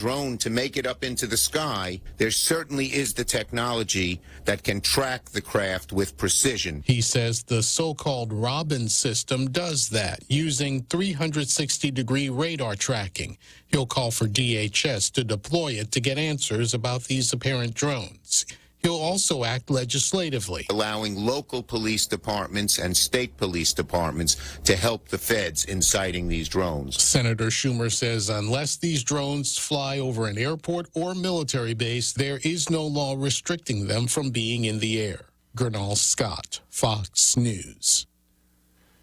drone to make it up into the sky, there certainly is the technology that can track the craft with precision. He says the so-called Robin system does that, using 360-degree radar tracking. He'll call for DHS to deploy it to get answers about these apparent drones. He'll also act legislatively, allowing local police departments and state police departments to help the feds in sighting these drones. Senator Schumer says unless these drones fly over an airport or military base, there is no law restricting them from being in the air. Gernal Scott, Fox News.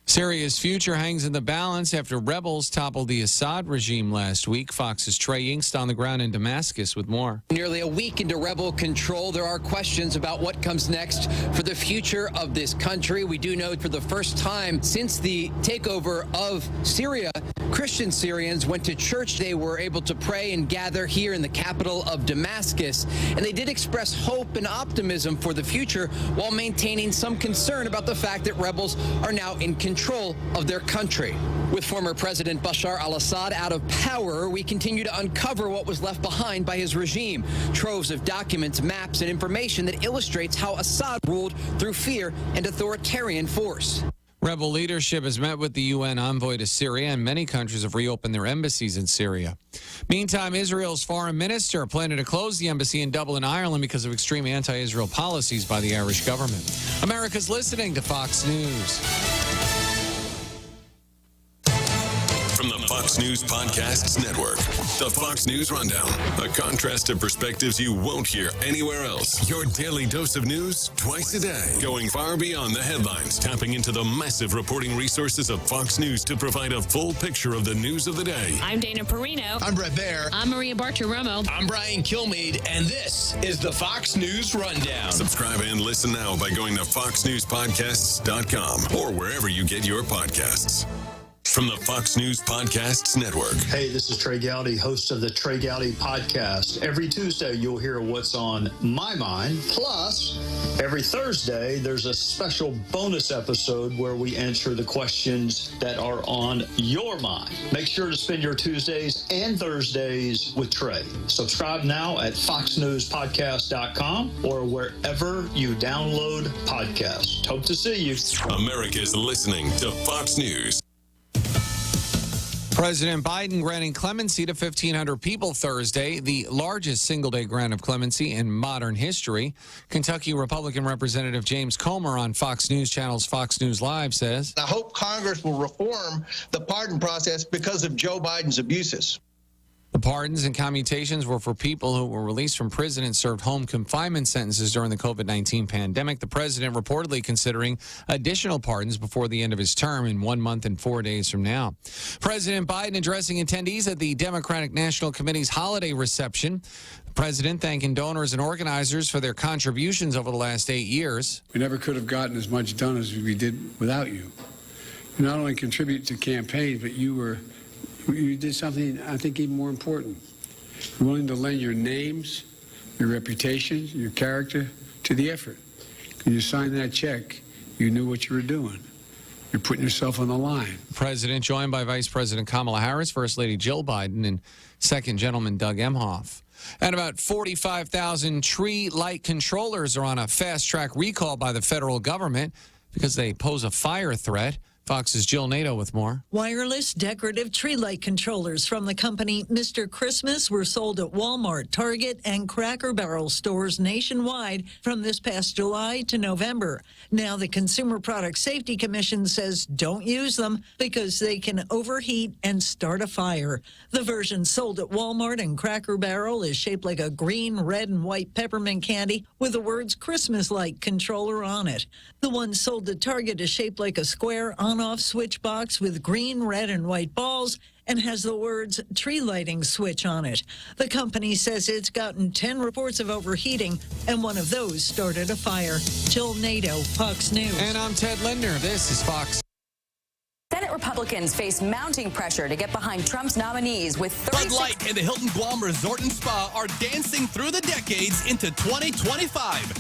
Syria's future hangs in the balance after rebels toppled the Assad regime last week. Fox's Trey Yingst on the ground in Damascus with more. Nearly a week into rebel control, there are questions about what comes next for the future of this country. We do know for the first time since the takeover of Syria, Christian Syrians went to church. They were able to pray and gather here in the capital of Damascus. And they did express hope and optimism for the future while maintaining some concern about the fact that rebels are now in control of their country. With former President Bashar al-Assad out of power, we continue to uncover what was left behind by his regime. Troves of documents, maps, and information that illustrates how Assad ruled through fear and authoritarian force. Rebel leadership has met with the UN envoy to Syria, and many countries have reopened their embassies in Syria. Meantime, Israel's foreign minister planning to close the embassy in Dublin, Ireland, because of extreme anti-Israel policies by the Irish government. America's listening to Fox News. From the Fox News Podcasts Network, the Fox News Rundown, a contrast of perspectives you won't hear anywhere else. Your daily dose of news twice a day, going far beyond the headlines, tapping into the massive reporting resources of Fox News to provide a full picture of the news of the day. I'm Dana Perino. I'm Brett Baer. I'm Maria Bartiromo. I'm Brian Kilmeade, and this is the Fox News Rundown. Subscribe and listen now by going to foxnewspodcasts.com or wherever you get your podcasts. From the Fox News Podcasts Network. Hey, this is Trey Gowdy, host of the Trey Gowdy Podcast. Every Tuesday, you'll hear what's on my mind. Plus, every Thursday, there's a special bonus episode where we answer the questions that are on your mind. Make sure to spend your Tuesdays and Thursdays with Trey. Subscribe now at foxnewspodcast.com or wherever you download podcasts. Hope to see you. America's listening to Fox News. President Biden granting clemency to 1,500 people Thursday, the largest single-day grant of clemency in modern history. Kentucky Republican Representative James Comer on Fox News Channel's Fox News Live says, I hope Congress will reform the pardon process because of Joe Biden's abuses. The pardons and commutations were for people who were released from prison and served home confinement sentences during the COVID-19 pandemic. The president reportedly considering additional pardons before the end of his term in 1 month and 4 days from now. President Biden addressing attendees at the Democratic National Committee's holiday reception. The president thanking donors and organizers for their contributions over the last 8 years. We never could have gotten as much done as we did without you. You not only contribute to campaigns, but you did something, I think, even more important. You're willing to lend your names, your reputation, your character to the effort. When you signed that check, you knew what you were doing. You're putting yourself on the line. The president joined by Vice President Kamala Harris, First Lady Jill Biden, and Second Gentleman Doug Emhoff. And about 45,000 tree light controllers are on a fast-track recall by the federal government because they pose a fire threat. Fox's Jill Nato with more. Wireless decorative tree light controllers from the company Mr. Christmas were sold at Walmart, Target, and Cracker Barrel stores nationwide from this past July to November. Now the Consumer Product Safety Commission says don't use them because they can overheat and start a fire. The version sold at Walmart and Cracker Barrel is shaped like a green, red, and white peppermint candy with the words Christmas Light Controller on it. The one sold at Target is shaped like a square on-off switch box with green, red, and white balls and has the words tree lighting switch on it. The company says it's gotten 10 reports of overheating, and one of those started a fire. Jill Nato, Fox News. And I'm Ted Linder. This is Fox. Senate Republicans face mounting pressure to get behind Trump's nominees with Bud Light and the Hilton Guam Resort and Spa are dancing through the decades into 2025.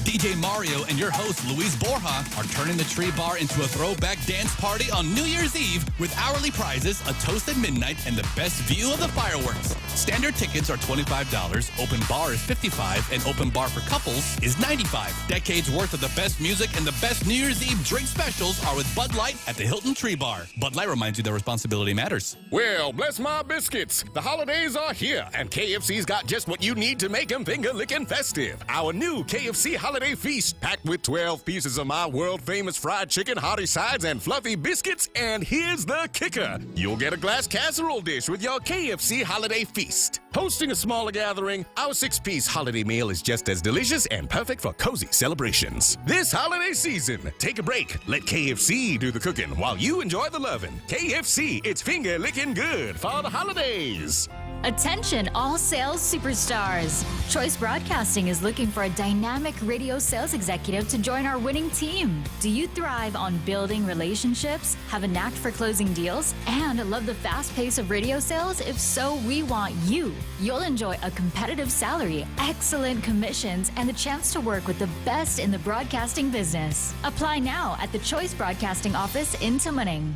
DJ Mario and your host, Luis Borja, are turning the Tree Bar into a throwback dance party on New Year's Eve with hourly prizes, a toast at midnight, and the best view of the fireworks. Standard tickets are $25, open bar is $55, and open bar for couples is $95. Decades worth of the best music and the best New Year's Eve drink specials are with Bud Light at the Hilton Tree Bar. Bud Light reminds you that responsibility matters. Well, bless my biscuits. The holidays are here, and KFC's got just what you need to make them finger-licking festive. Our new KFC Holiday Feast, packed with 12 pieces of my world-famous fried chicken, hearty sides, and fluffy biscuits. And here's the kicker. You'll get a glass casserole dish with your KFC Holiday Feast. Hosting a smaller gathering, our 6-piece holiday meal is just as delicious and perfect for cozy celebrations. This holiday season, take a break. Let KFC do the cooking while you enjoy the loving. KFC, it's finger-licking good for the holidays. Attention, all sales superstars. Choice Broadcasting is looking for a dynamic radio sales executive to join our winning team. Do you thrive on building relationships, have a knack for closing deals, and love the fast pace of radio sales? If so, we want you. You'll enjoy a competitive salary, excellent commissions, and the chance to work with the best in the broadcasting business. Apply now at the Choice Broadcasting office in Tumuning.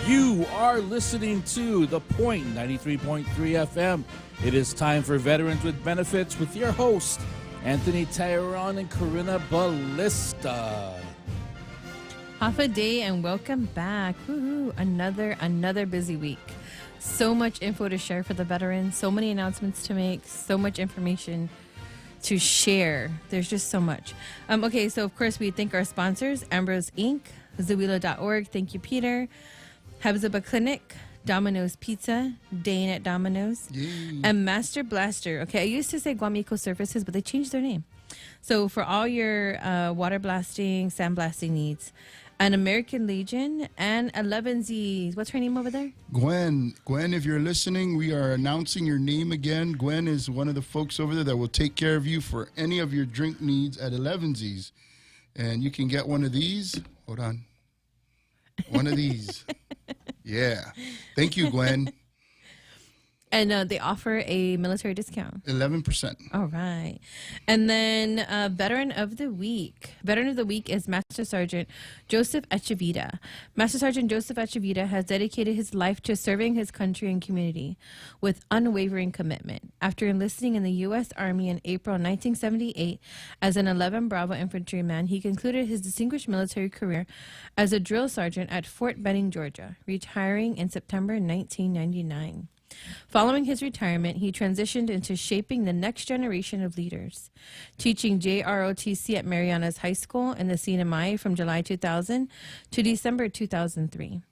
You are listening to The Point 93.3 FM. It is time for Veterans with Benefits with your host, Anthony Tyron and Corinna Ballista. Half a day and welcome back. Woohoo. Another busy week. So much info to share for the veterans, so many announcements to make, so much information to share. There's just so much. Okay, so of course we thank our sponsors, Ambrose Inc., Zawila.org. Thank you, Peter. Hebzibah Clinic, Domino's Pizza, Dane at Domino's, and Master Blaster. Okay, I used to say Guam Eco Services, but they changed their name. So for all your water blasting, sand blasting needs, an American Legion and 11Z's. What's her name over there? Gwen. Gwen, if you're listening, we are announcing your name again. Gwen is one of the folks over there that will take care of you for any of your drink needs at 11Z's. And you can get one of these. Hold on. One of these. Yeah. Thank you, Gwen. And they offer a military discount. 11%. All right. And then Veteran of the Week. Veteran of the Week is Master Sergeant Joseph Echevita. Master Sergeant Joseph Echevita has dedicated his life to serving his country and community with unwavering commitment. After enlisting in the U.S. Army in April 1978 as an 11 Bravo infantryman, he concluded his distinguished military career as a drill sergeant at Fort Benning, Georgia, retiring in September 1999. Following his retirement, he transitioned into shaping the next generation of leaders, teaching JROTC at Marianas High School in the CNMI from July 2000 to December 2003.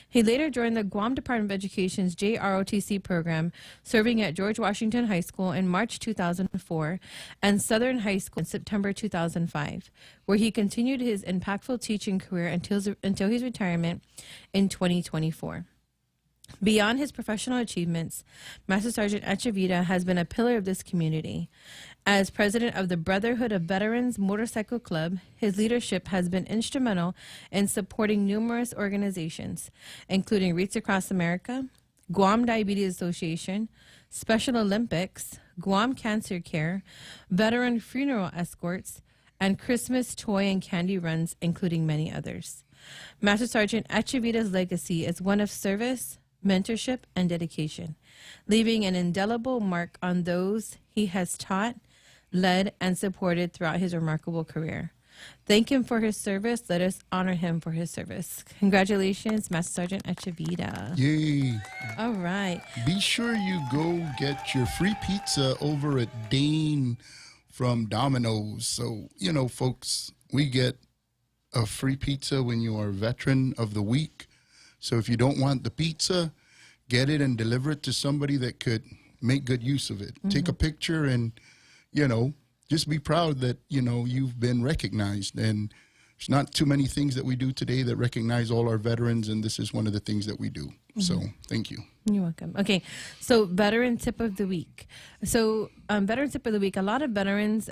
He later joined the Guam Department of Education's JROTC program, serving at George Washington High School in March 2004 and Southern High School in September 2005, where he continued his impactful teaching career until his retirement in 2024. Beyond his professional achievements, Master Sergeant Echevita has been a pillar of this community. As president of the Brotherhood of Veterans Motorcycle Club, his leadership has been instrumental in supporting numerous organizations, including Reach Across America, Guam Diabetes Association, Special Olympics, Guam Cancer Care, Veteran Funeral Escorts, and Christmas toy and candy runs, including many others. Master Sergeant Echevita's legacy is one of service, mentorship, and dedication, leaving an indelible mark on those he has taught, led, and supported throughout his remarkable career. Thank him for his service. Let us honor him for his service. Congratulations, Master Sergeant Echevita. Yay. All right. Be sure you go get your free pizza over at Dane from Domino's. So, you know, folks, we get a free pizza when you are a Veteran of the Week. So if you don't want the pizza, get it and deliver it to somebody that could make good use of it. Mm-hmm. Take a picture and, you know, just be proud that, you know, you've been recognized. And there's not too many things that we do today that recognize all our veterans, and this is one of the things that we do. So thank you. You're welcome. Okay, so veteran tip of the week. So veteran tip of the week, a lot of veterans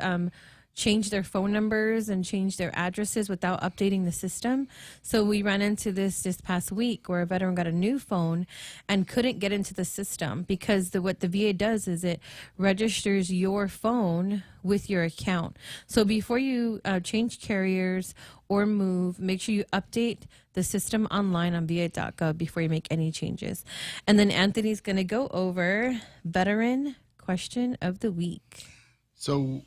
change their phone numbers and change their addresses without updating the system. So we ran into this past week where a veteran got a new phone and couldn't get into the system because what the VA does is it registers your phone with your account. So before you change carriers or move, make sure you update the system online on va.gov before you make any changes. And then Anthony's going to go over veteran question of the week. So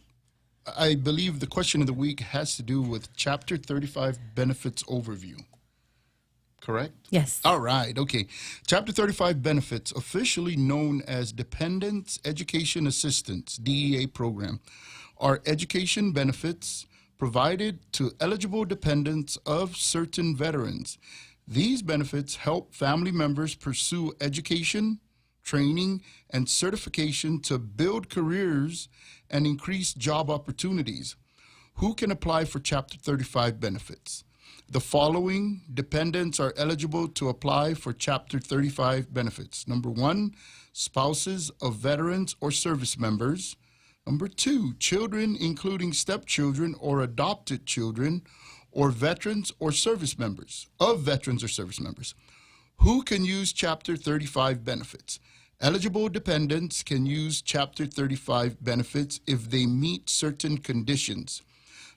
I believe the question of the week has to do with Chapter 35 benefits overview. Correct? Yes. All right. Okay. Chapter 35 benefits, officially known as Dependents Education Assistance, DEA program, are education benefits provided to eligible dependents of certain veterans. These benefits help family members pursue education, training, and certification to build careers and increase job opportunities. Who can apply for Chapter 35 benefits? The following dependents are eligible to apply for Chapter 35 benefits. Number 1, spouses of veterans or service members. Number 2, children, including stepchildren or adopted children, or veterans or service members, of veterans or service members. Who can use Chapter 35 benefits? Eligible dependents can use Chapter 35 benefits if they meet certain conditions.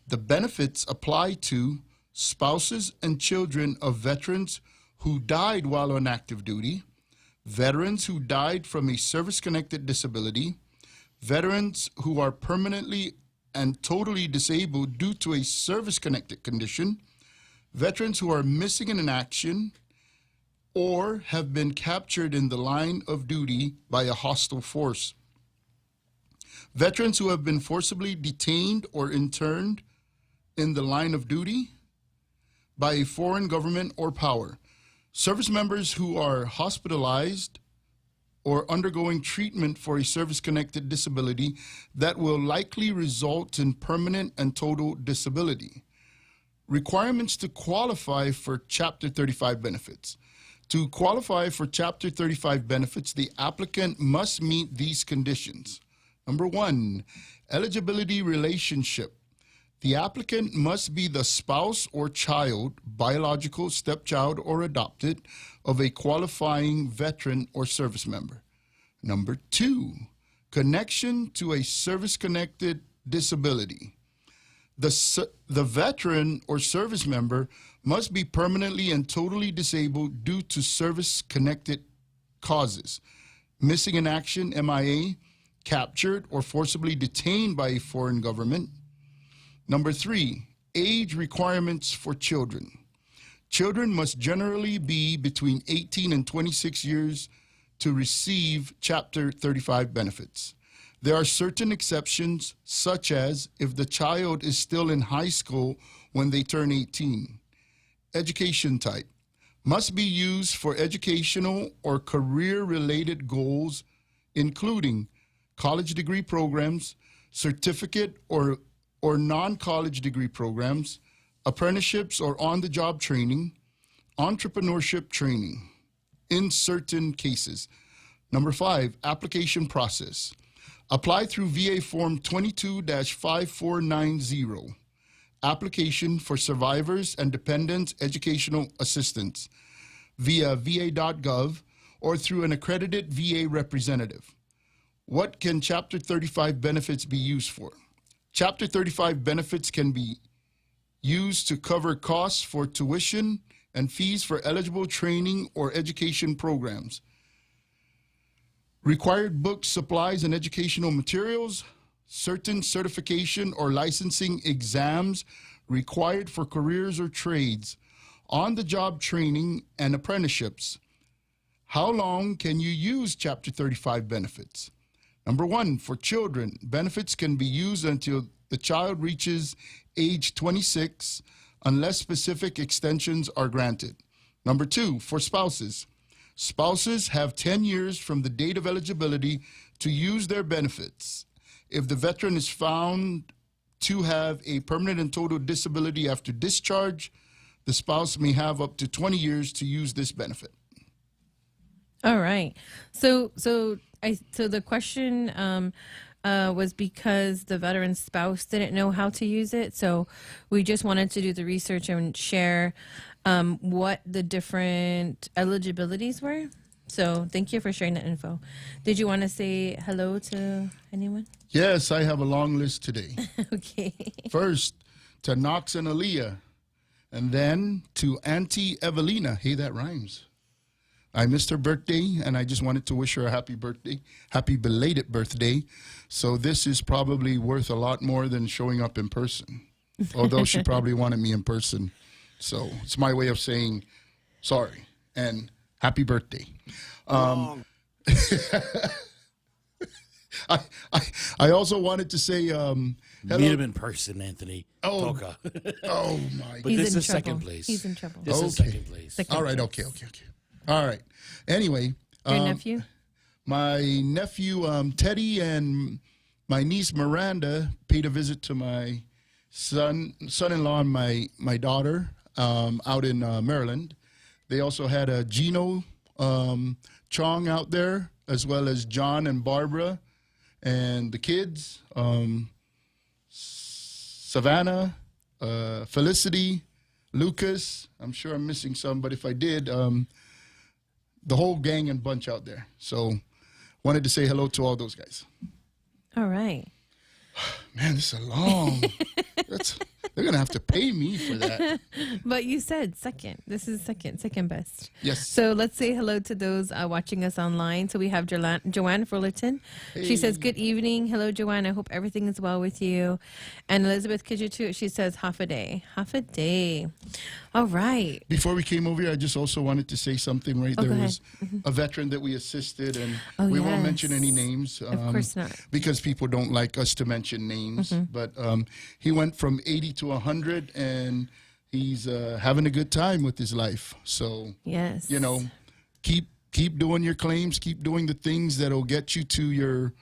The benefits apply to spouses and children of veterans who died while on active duty, veterans who died from a service-connected disability, veterans who are permanently and totally disabled due to a service-connected condition, veterans who are missing in action, or have been captured in the line of duty by a hostile force. Veterans who have been forcibly detained or interned in the line of duty by a foreign government or power. Service members who are hospitalized or undergoing treatment for a service-connected disability that will likely result in permanent and total disability. Requirements to qualify for Chapter 35 benefits. To qualify for Chapter 35 benefits, the applicant must meet these conditions. Number 1, eligibility relationship. The applicant must be the spouse or child, biological, stepchild, or adopted, of a qualifying veteran or service member. Number 2, connection to a service-connected disability. The veteran or service member must be permanently and totally disabled due to service-connected causes, missing in action, MIA, captured or forcibly detained by a foreign government. Number 3, age requirements for children. Children must generally be between 18 and 26 years to receive Chapter 35 benefits. There are certain exceptions, such as if the child is still in high school when they turn 18. Education type must be used for educational or career-related goals, including college degree programs, certificate or non-college degree programs, apprenticeships or on-the-job training, entrepreneurship training in certain cases. Number 5, application process. Apply through VA Form 22-5490, application for survivors and dependents educational assistance via va.gov or through an accredited VA representative. What can Chapter 35 benefits be used for? Chapter 35 benefits can be used to cover costs for tuition and fees for eligible training or education programs, required books, supplies, and educational materials, certain certification or licensing exams required for careers or trades, on-the-job training, and apprenticeships. How long can you use Chapter 35 benefits? Number 1, for children, benefits can be used until the child reaches age 26 unless specific extensions are granted. Number 2, for spouses. Spouses have 10 years from the date of eligibility to use their benefits. If the veteran is found to have a permanent and total disability after discharge, the spouse may have up to 20 years to use this benefit. All right. So the question was because the veteran's spouse didn't know how to use it. So we just wanted to do the research and share what the different eligibilities were. So thank you for sharing that info. Did you want to say hello to anyone? Yes, I have a long list today. Okay. First, to Knox and Aaliyah, and then to Auntie Evelina. Hey, that rhymes. I missed her birthday, and I just wanted to wish her a happy birthday, happy belated birthday. So this is probably worth a lot more than showing up in person, although she probably wanted me in person. So it's my way of saying sorry and happy birthday. I also wanted to say hello. Meet him in person, Anthony. Oh, Toka. Oh my! But this is second place. He's in trouble. This is second place. All right. Okay. All right. Anyway, Your nephew? My nephew Teddy and my niece Miranda paid a visit to my son-in-law and my daughter out in Maryland. They also had a Gino Chong out there, as well as John and Barbara and the kids, Savannah, Felicity, Lucas. I'm sure I'm missing some, but if I did, the whole gang and bunch out there. So wanted to say hello to all those guys. All right. Man, this is a long. They're going to have to pay me for that. But you said second. This is second best. Yes. So let's say hello to those watching us online. So we have Joanne Fullerton. Hey. She says, good evening. Hello, Joanne. I hope everything is well with you. And Elizabeth Kijitu, she says, half a day. Half a day. All right. Before we came over here, I just also wanted to say something, right? Oh, There go was ahead. a veteran that we assisted, and Oh, we won't yes. mention any names. Of course not. Because people don't like us to mention names. Mhm. But he went from 80 to 100, and he's having a good time with his life. So, yes, you know, keep doing your claims, keep doing the things that'll get you to your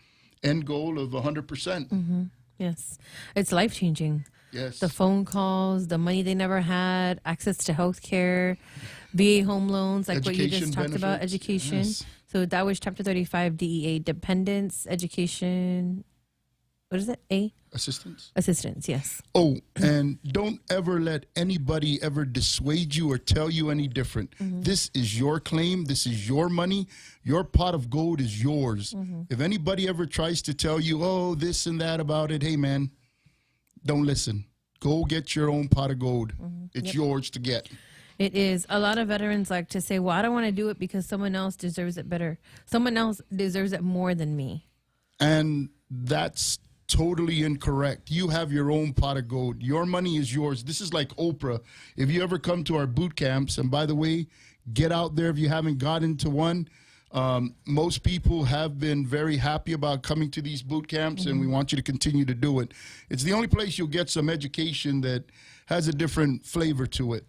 end goal of 100%. Mm-hmm. Yes. It's life-changing. Yes. The phone calls, the money they never had, access to health care, VA home loans, like what you Education just talked about, benefits, education. yes. So that was Chapter 35 DEA, dependence, education. What is it? Assistance. Assistance, yes. Oh, and don't ever let anybody ever dissuade you or tell you any different. Mhm. This is your claim. This is your money. Your pot of gold is yours. Mhm. If anybody ever tries to tell you, oh, this and that about it, hey, man, don't listen. Go get your own pot of gold. It's Yep. yours to get. It is. A lot of veterans like to say, well, I don't want to do it because someone else deserves it better. Someone else deserves it more than me. And that's totally incorrect. You have your own pot of gold. Your money is yours. This is like Oprah. If you ever come to our boot camps, and by the way, get out there if you haven't got into one. Most people have been very happy about coming to these boot camps, and we want you to continue to do it. It's the only place you'll get some education that has a different flavor to it.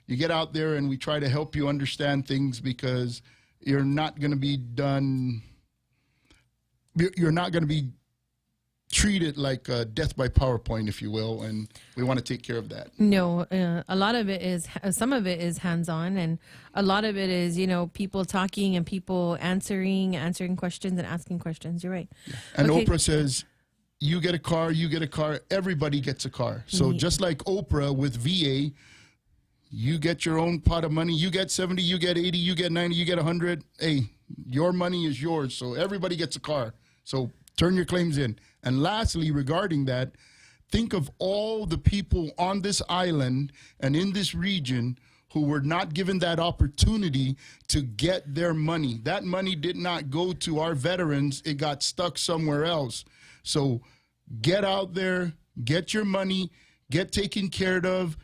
You get out there, and we try to help you understand things, because you're not going to be done. You're not going to be treated like death by PowerPoint, if you will, and we want to take care of that. No, a lot of it is, some of it is hands-on, and a lot of it is, you know, people talking and people answering questions and asking questions. You're right. And Okay. Oprah says, you get a car, everybody gets a car. So Yeah. just like Oprah with VA, you get your own pot of money. You get 70, you get 80, you get 90, you get 100. Hey, your money is yours, so everybody gets a car. So turn your claims in. And lastly, regarding that, think of all the people on this island and in this region who were not given that opportunity to get their money. That money did not go to our veterans. It got stuck somewhere else. So get out there, get your money, get taken care of,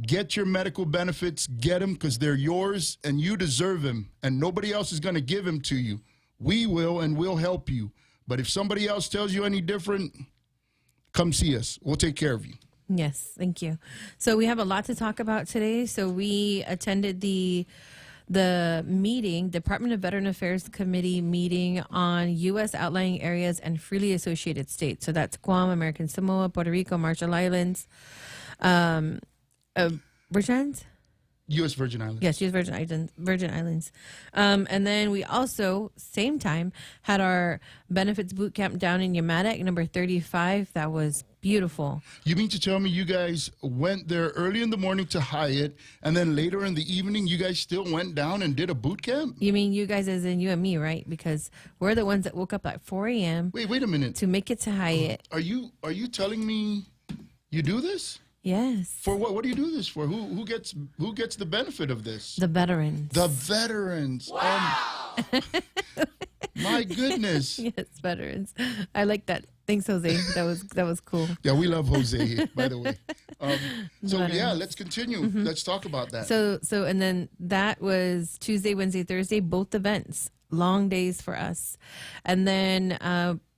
get your medical benefits, get them, because they're yours and you deserve them, and nobody else is going to give them to you. We will, and we'll help you. But if somebody else tells you any different, come see us. We'll take care of you. Yes, thank you. So we have a lot to talk about today. So we attended the meeting, Department of Veteran Affairs Committee meeting on U.S. outlying areas and freely associated states. So that's Guam, American Samoa, Puerto Rico, Marshall Islands, Virgins. U.S. Virgin Islands. Yes, U.S. Virgin Islands. Virgin Islands. And then we also, same time, had our benefits boot camp down in Yamadak, number 35. That was beautiful. You mean to tell me you guys went there early in the morning to Hyatt, and then later in the evening you guys still went down and did a boot camp? You mean you guys as in you and me, right? Because we're the ones that woke up at 4 a.m. Wait a minute. To make it to Hyatt. Are you telling me you do this? Yes. For what? What do you do this for? Who gets the benefit of this? The veterans. The veterans. Wow. My goodness. Yes, veterans. I like that. Thanks, Jose. That was cool. Yeah, we love Jose, by the way. Let's continue. Mm-hmm. Let's talk about that. So and then that was Tuesday, Wednesday, Thursday, both events, long days for us. And then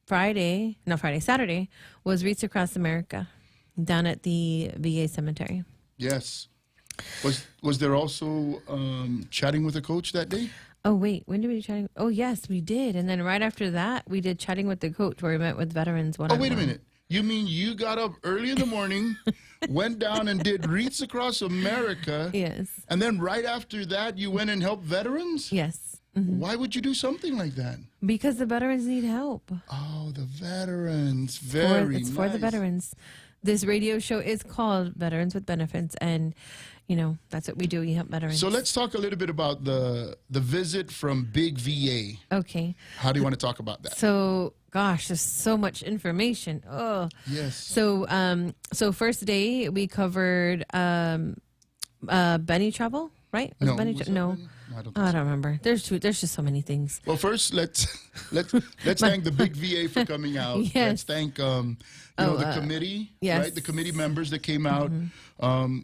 Saturday was Reach Across America down at the VA cemetery. Yes. Was there also chatting with a coach that day? Oh, wait. When did we chatting? Oh, yes, we did. And then right after that, we did chatting with the coach where we met with veterans one-on-one. Oh, wait a minute. You mean you got up early in the morning, went down and did Reach Across America? Yes. And then right after that, you went and helped veterans? Yes. Mm-hmm. Why would you do something like that? Because the veterans need help. Oh, the veterans. Very nice. It's for the veterans. This radio show is called Veterans with Benefits, and that's what we do. We help veterans. So let's talk a little bit about the visit from Big VA. Okay. How do you want to talk about that? So, gosh, there's so much information. Oh. Yes. So first day we covered Benny travel, right? Was No. Benny no. I don't remember. There's just so many things. Well, first let's thank the Big VA for coming out. Yes. Let's thank the committee, yes. right? The committee members that came out.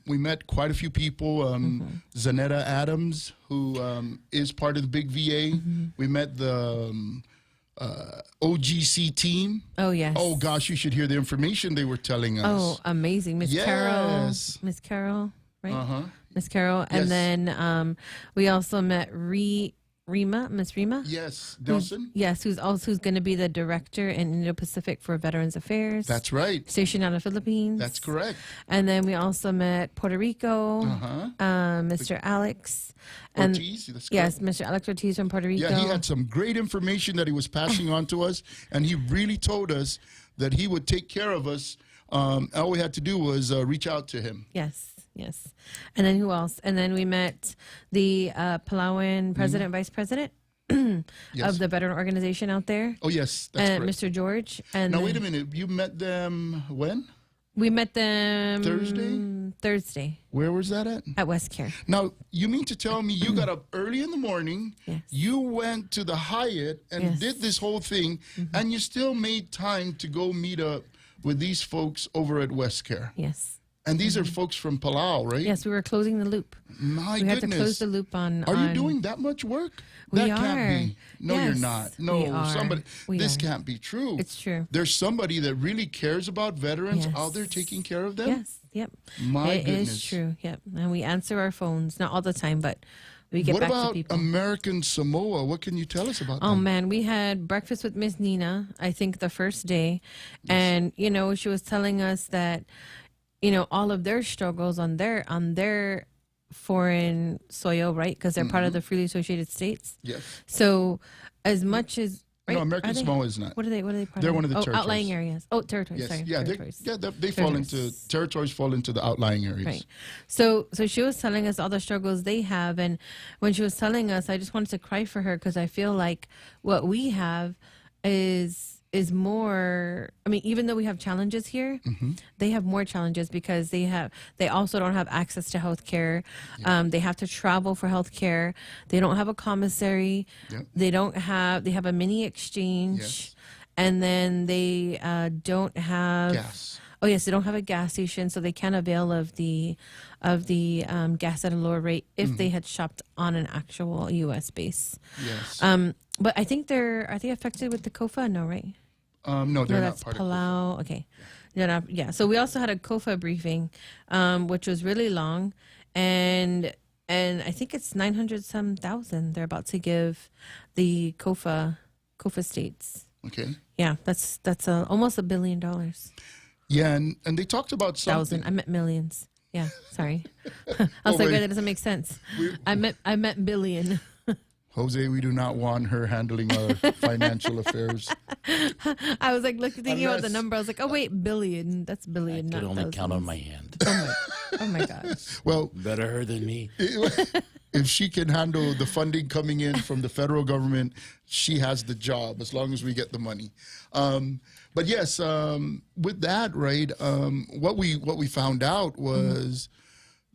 We met quite a few people. Zanetta Adams, who is part of the Big VA. We met the OGC team. Oh, yes. Oh, gosh, you should hear the information they were telling us. Oh, amazing. Miss Carol. Miss Carol, right? Uh-huh. Miss Carol. And then we also met Miss Rima. Yes, Nelson. Who's going to be the director in Indo-Pacific for Veterans Affairs. That's right. Stationed out of the Philippines. That's correct. And then we also met Puerto Rico, Mr. Alex. Ortiz. Yes, Mr. Alex Ortiz from Puerto Rico. Yeah, he had some great information that he was passing on to us, and he really told us that he would take care of us. All we had to do was reach out to him. Yes. And then who else? And then we met the Palawan president, vice president of the veteran organization out there. Oh, yes, that's correct. Mr. George. And now, wait a minute. You met them when? We met them Thursday. Where was that at? At West Care. Now, you mean to tell me you got up early in the morning, you went to the Hyatt and did this whole thing, and you still made time to go meet up with these folks over at West Care? Yes. And these are folks from Palau, right? Yes, we were closing the loop. My goodness. We had to close the loop on... Are you doing that much work? We that are. Can't be. No, yes, you're not. No, we are. somebody. This are. Can't be true. It's true. There's somebody that really cares about veterans out there taking care of them? Yes, yep. My goodness. It is true, yep. And we answer our phones, not all the time, but we get back to people. What about American Samoa? What can you tell us about Oh, them? man, we had breakfast with Miss Nina, I think the first day. And, she was telling us that, all of their struggles on their foreign soil, right? Because they're part of the freely associated states. Yes. So as much as... Right? No, American Samoa is not. What are they part They're of? one of the territories. Outlying areas. Oh, territories, Yes. sorry. Yeah, territories. they fall into... Territories fall into the outlying areas. Right. So she was telling us all the struggles they have. And when she was telling us, I just wanted to cry for her because I feel like what we have is more, even though we have challenges here, they have more challenges because they also don't have access to health care. They have to travel for health care. They don't have a commissary. Yep. They have a mini exchange. And then they don't have gas. Oh yes, they don't have a gas station, so they can't avail of the gas at a lower rate if they had shopped on an actual U.S. base. Yes. But I think are they affected with the COFA? No, right? No, they're not that's part Palau. of COFA. Okay. They're not, yeah. So we also had a COFA briefing, which was really long, and I think it's 900-some thousand they're about to give the COFA states. Okay. Yeah, that's almost $1 billion. Yeah, and they talked about something. I meant millions. Yeah, sorry. I was like, wait, that doesn't make sense. I meant billion. Jose, we do not want her handling our financial affairs. I was like, thinking about the number. I was like, oh wait, billion. That's billion. I not could only thousands. count on my hand. Oh my gosh. Well, better her than me. If she can handle the funding coming in from the federal government, she has the job as long as we get the money. But yes, with that, right? What we found out was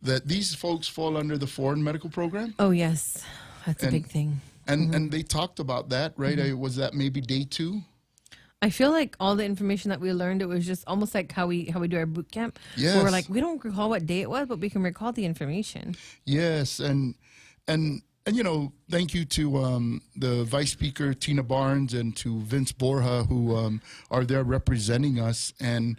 that these folks fall under the foreign medical program. Oh yes, that's a big thing. And they talked about that, right? Was that maybe day 2? I feel like all the information that we learned, it was just almost like how we do our boot camp. Yes. Where we're like, we don't recall what day it was, but we can recall the information. Yes, and you know, thank you to the Vice Speaker Tina Barnes and to Vince Borja, who are there representing us. And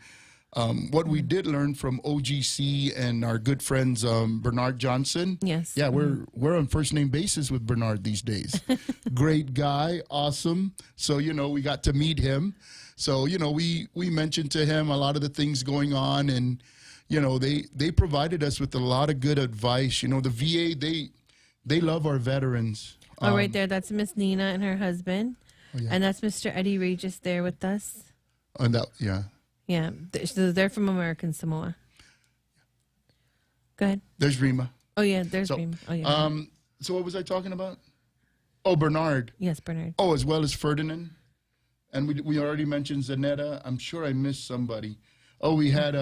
what we did learn from OGC and our good friends Bernard Johnson. Yes. Yeah, we're on first name basis with Bernard these days. Great guy, awesome. So you know, we got to meet him. So you know, we mentioned to him a lot of the things going on, and you know, they provided us with a lot of good advice. You know, the VA they love our veterans. Oh, right there, that's Miss Nina and her husband, and that's Mr. Eddie Regis there with us. And that, yeah. Yeah, so they're from American Samoa. Go ahead. There's Rima. Oh yeah, there's Rima. Oh yeah. So what was I talking about? Oh, Bernard. Yes, Bernard. Oh, as well as Ferdinand, and we already mentioned Zanetta. I'm sure I missed somebody. Oh, we had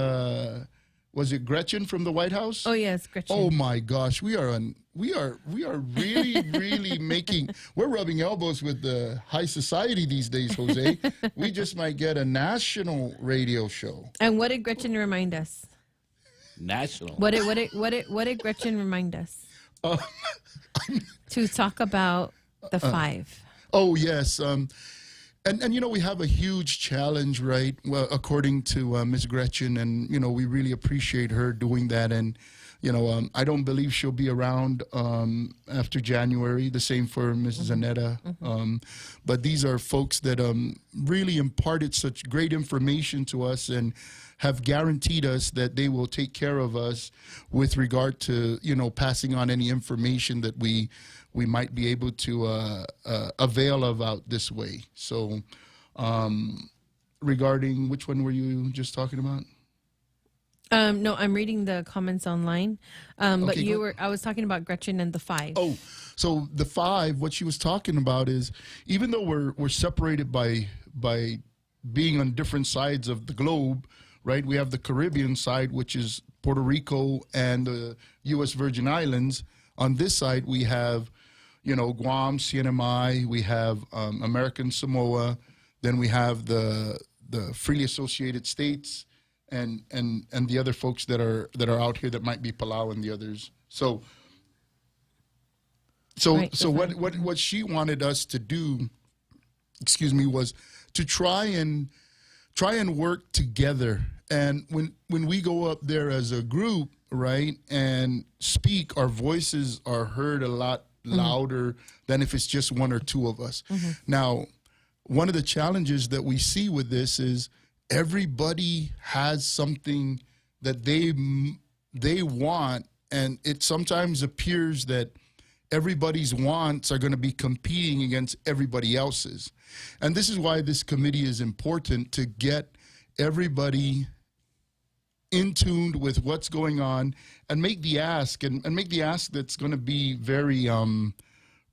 was it Gretchen from the White House? Oh yes, Gretchen. Oh my gosh, we are really making. We're rubbing elbows with the high society these days, Jose. We just might get a national radio show. And what did Gretchen remind us? National. What did Gretchen remind us? To talk about the 5. Oh yes, and you know, we have a huge challenge, right? Well, according to Ms. Gretchen, and you know, we really appreciate her doing that. And you know, I don't believe she'll be around after January. The same for Mrs. Anetta. But these are folks that really imparted such great information to us and have guaranteed us that they will take care of us with regard to, you know, passing on any information that we might be able to avail of out this way. So regarding, which one were you just talking about? No, I'm reading the comments online. But I was talking about Gretchen and the 5. Oh, so the 5, what she was talking about is, even though we're separated by being on different sides of the globe, right? We have the Caribbean side, which is Puerto Rico and the U.S. Virgin Islands. On this side, we have, you know, Guam, CNMI. We have American Samoa. Then we have the freely associated states, and the other folks that are out here that might be Palau and the others. So what she wanted us to do, was to try and work together. And when we go up there as a group, right, and speak, our voices are heard a lot louder than if it's just one or two of us. Now, one of the challenges that we see with this is everybody has something that they want, and it sometimes appears that everybody's wants are going to be competing against everybody else's. And this is why this committee is important, to get everybody in tune with what's going on and make the ask, and make the ask that's going to be very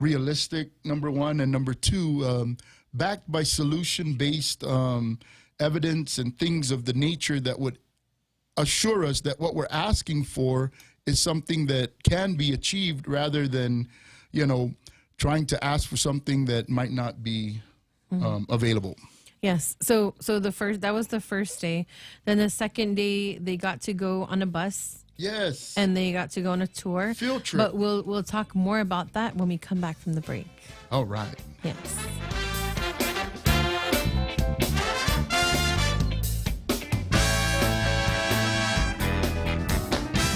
realistic, number one, and number two, backed by solution-based evidence and things of the nature that would assure us that what we're asking for is something that can be achieved, rather than, you know, trying to ask for something that might not be available. Yes. So that was the first day. Then the second day, they got to go on a bus. Yes. And they got to go on a tour. Field trip. But we'll talk more about that when we come back from the break. All right. Yes.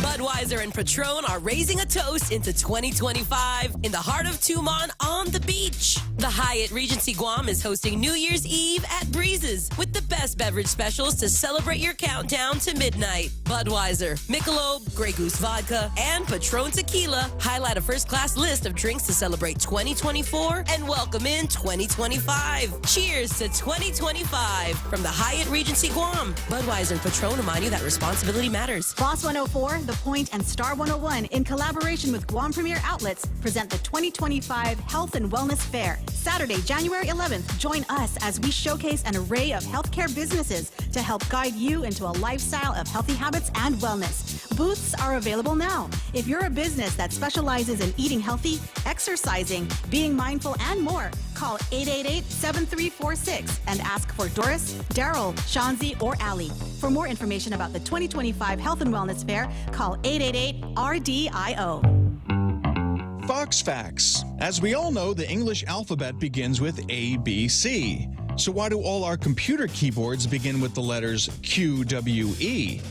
But Budweiser and Patron are raising a toast into 2025 in the heart of Tumon on the beach. The Hyatt Regency Guam is hosting New Year's Eve at Breezes with the best beverage specials to celebrate your countdown to midnight. Budweiser, Michelob, Grey Goose Vodka, and Patron Tequila highlight a first-class list of drinks to celebrate 2024 and welcome in 2025. Cheers to 2025 from the Hyatt Regency Guam. Budweiser and Patron remind you that responsibility matters. Boss 104, The Point, and Star 101, in collaboration with Guam Premier Outlets, present the 2025 Health and Wellness Fair. Saturday, January 11th, join us as we showcase an array of healthcare businesses to help guide you into a lifestyle of healthy habits and wellness. Booths are available now. If you're a business that specializes in eating healthy, exercising, being mindful, and more, call 888-7346 and ask for Doris, Daryl, Shanzi, or Allie. For more information about the 2025 Health and Wellness Fair, call 888-RDIO. Fox Facts. As we all know, the English alphabet begins with A, B, C. So why do all our computer keyboards begin with the letters Q, W, E?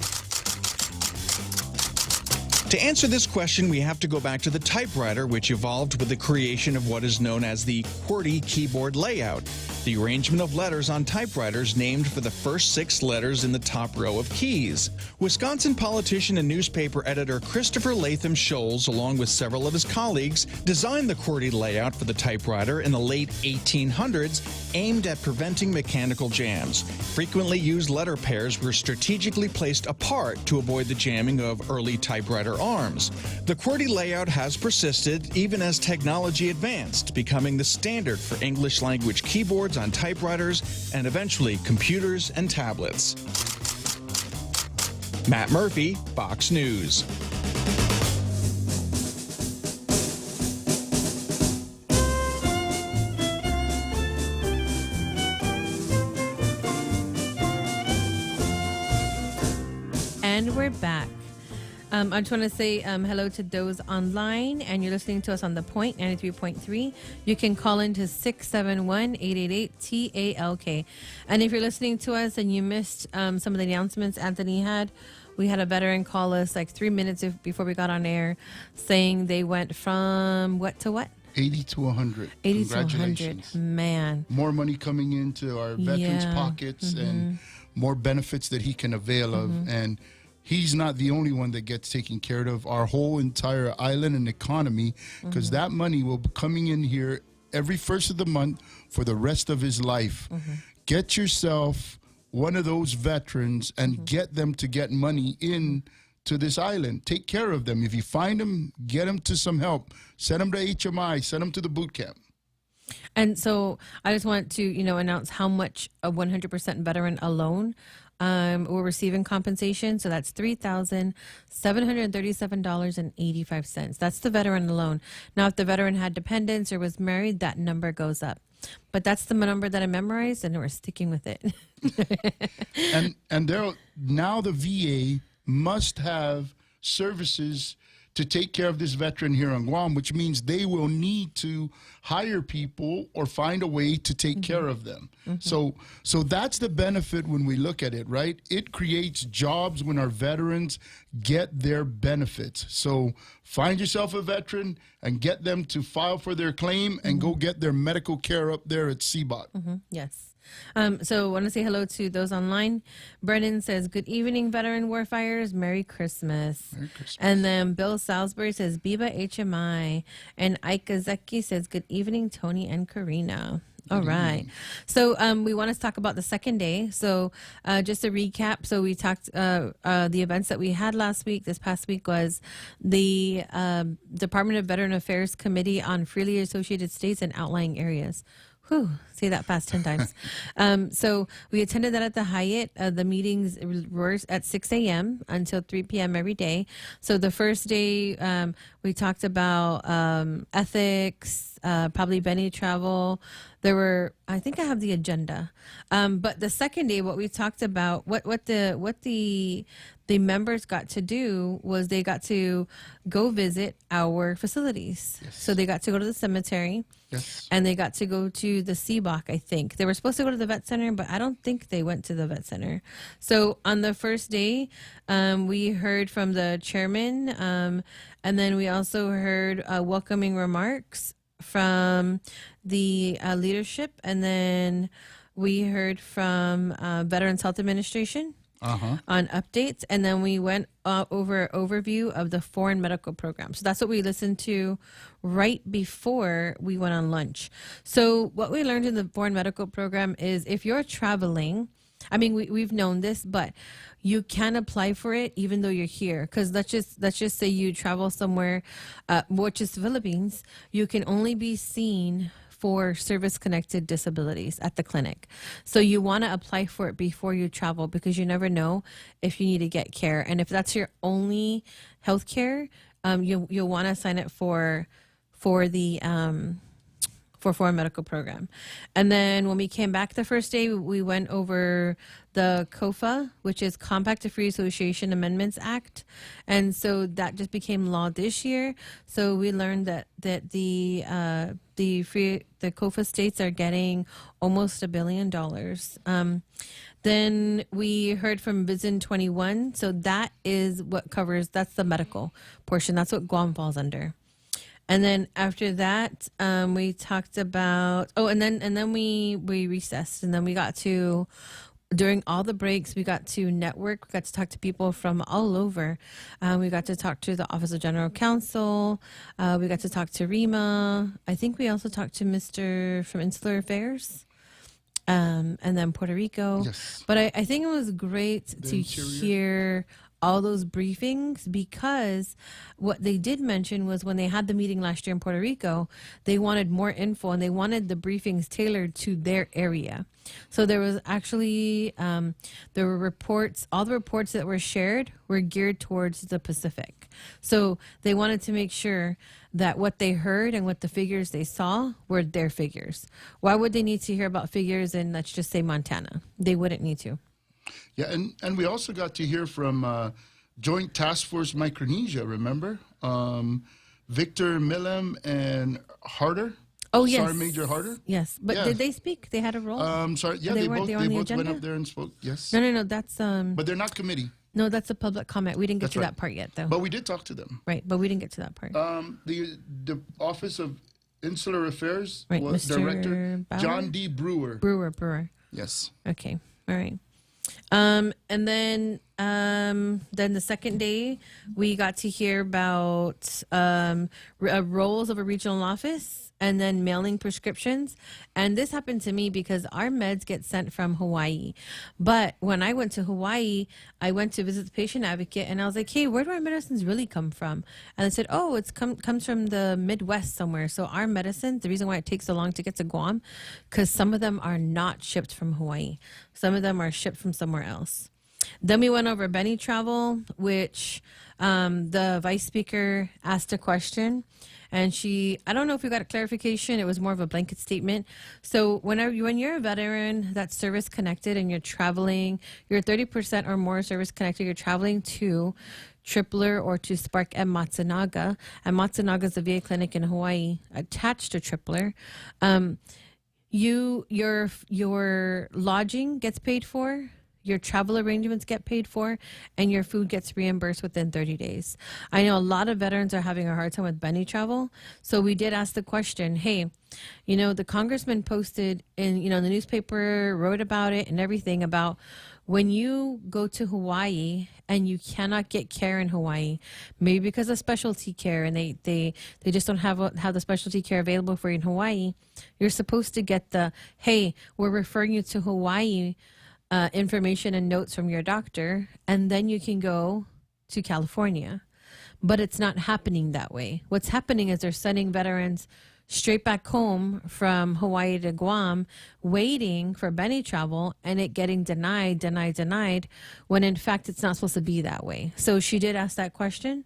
To answer this question, we have to go back to the typewriter, which evolved with the creation of what is known as the QWERTY keyboard layout, the arrangement of letters on typewriters named for the first 6 letters in the top row of keys. Wisconsin politician and newspaper editor Christopher Latham Scholes, along with several of his colleagues, designed the QWERTY layout for the typewriter in the late 1800s, aimed at preventing mechanical jams. Frequently used letter pairs were strategically placed apart to avoid the jamming of early typewriter arms. The QWERTY layout has persisted even as technology advanced, becoming the standard for English language keyboards on typewriters and eventually computers and tablets. Matt Murphy, Fox News. And we're back. I just want to say hello to those online, and you're listening to us on The Point 93.3. You can call into 671-888-TALK. And if you're listening to us and you missed some of the announcements Anthony had, we had a veteran call us like 3 minutes before we got on air saying they went from what to what? 80 to 100. 80 to 100. Congratulations. Man. More money coming into our veterans' pockets and more benefits that he can avail of. And he's not the only one that gets taken care of. Our whole entire island and economy, because that money will be coming in here every first of the month for the rest of his life. Get yourself one of those veterans and get them to get money in to this island. Take care of them. If you find them, get them to some help. Send them to HMI. Send them to the boot camp. And so I just want to, announce how much a 100% veteran alone we're receiving compensation. So that's $3,737.85. That's the veteran alone. Now, if the veteran had dependents or was married, that number goes up. But that's the number that I memorized, and we're sticking with it. and now the VA must have services to take care of this veteran here on Guam, which means they will need to hire people or find a way to take care of them. So that's the benefit when we look at it, right? It creates jobs when our veterans get their benefits. So find yourself a veteran and get them to file for their claim and go get their medical care up there at CBOT. Yes. So I want to say hello to those online. Brennan says, good evening, veteran warfighters. Merry Christmas. Merry Christmas. And then Bill Salisbury says, Biba HMI. And Ike Zeki says, good evening, Tony and Karina. All right. So we want to talk about the second day. So just a recap. So we talked the events that we had last week. This past week was the Department of Veteran Affairs Committee on Freely Associated States and Outlying Areas. Whew, say that fast 10 times. So we attended that at the Hyatt. The meetings were at 6 a.m. until 3 p.m. every day. So the first day, we talked about ethics, probably Benny travel. There were, I think I have the agenda. But the second day, what we talked about, what the members got to do was they got to go visit our facilities. So they got to go to the cemetery. And they got to go to the CBOT o'clock, I think. They were supposed to go to the vet center, but I don't think they went to the vet center. So on the first day, we heard from the chairman, and then we also heard welcoming remarks from the leadership, and then we heard from Veterans Health Administration on updates, and then we went over an overview of the foreign medical program. So that's what we listened to right before we went on lunch. So what we learned in the foreign medical program is if you're traveling, I mean, we've known this, but you can apply for it even though you're here. Because let's just say you travel somewhere, which is the Philippines, you can only be seen for service-connected disabilities at the clinic. So you want to apply for it before you travel because you never know if you need to get care. And if that's your only health care, you'll want to sign up for the foreign medical program. And then when we came back the first day, we went over the COFA, which is Compact to Free Association Amendments Act. And so that just became law this year. So we learned that the COFA states are getting almost $1 billion. Then we heard from Vision 21. So that is what covers, that's the medical portion. That's what Guam falls under. And then after that, we talked about, and then we recessed, and then we got to, during all the breaks, we got to network. We got to talk to people from all over. We got to talk to the Office of General Counsel. We got to talk to Rima. I think we also talked to Mr. from Insular Affairs, and then Puerto Rico. Yes. But I think it was great to hear all those briefings, because what they did mention was when they had the meeting last year in Puerto Rico, they wanted more info and they wanted the briefings tailored to their area. So there was actually, there were reports, all the reports that were shared were geared towards the Pacific. So they wanted to make sure that what they heard and what the figures they saw were their figures. Why would they need to hear about figures in, let's just say, Montana? They wouldn't need to. Yeah, and we also got to hear from Joint Task Force Micronesia, remember? Victor Millem and Harder. Oh, yes. Sergeant Major Harder. Yes, but Yeah. did they speak? They had a role? Sorry, yeah, they both went up there and spoke, yes. No, that's... But they're not committee. No, that's a public comment. We didn't get That's to right. that part yet, though. But we did talk to them. Right, but we didn't get to that part. The Office of Insular Affairs Right, was Mr. Director Bauer? John D. Brewer. Brewer. Yes. Okay, all right. And then the second day, we got to hear about roles of a regional office and then mailing prescriptions. And this happened to me because our meds get sent from Hawaii. But when I went to Hawaii, I went to visit the patient advocate, and I was like, hey, where do our medicines really come from? And they said, oh, it comes from the Midwest somewhere. So our medicines, the reason why it takes so long to get to Guam, because some of them are not shipped from Hawaii. Some of them are shipped from somewhere else. Then we went over Benny Travel, which the vice speaker asked a question. And I don't know if we got a clarification. It was more of a blanket statement. So when you're a veteran that's service connected and you're traveling, you're 30% or more service connected, you're traveling to Tripler or to Spark M Matsunaga. And Matsunaga is a VA clinic in Hawaii attached to Tripler. Your lodging gets paid for, your travel arrangements get paid for, and your food gets reimbursed within 30 days. I know a lot of veterans are having a hard time with Benny Travel. So we did ask the question, hey, the congressman posted in, the newspaper, wrote about it and everything about when you go to Hawaii and you cannot get care in Hawaii, maybe because of specialty care and they just don't have the specialty care available for you in Hawaii, you're supposed to get hey, we're referring you to Hawaii information and notes from your doctor, and then you can go to California. But it's not happening that way. What's happening is they're sending veterans straight back home from Hawaii to Guam, waiting for Benny Travel, and it getting denied, when in fact it's not supposed to be that way. So she did ask that question.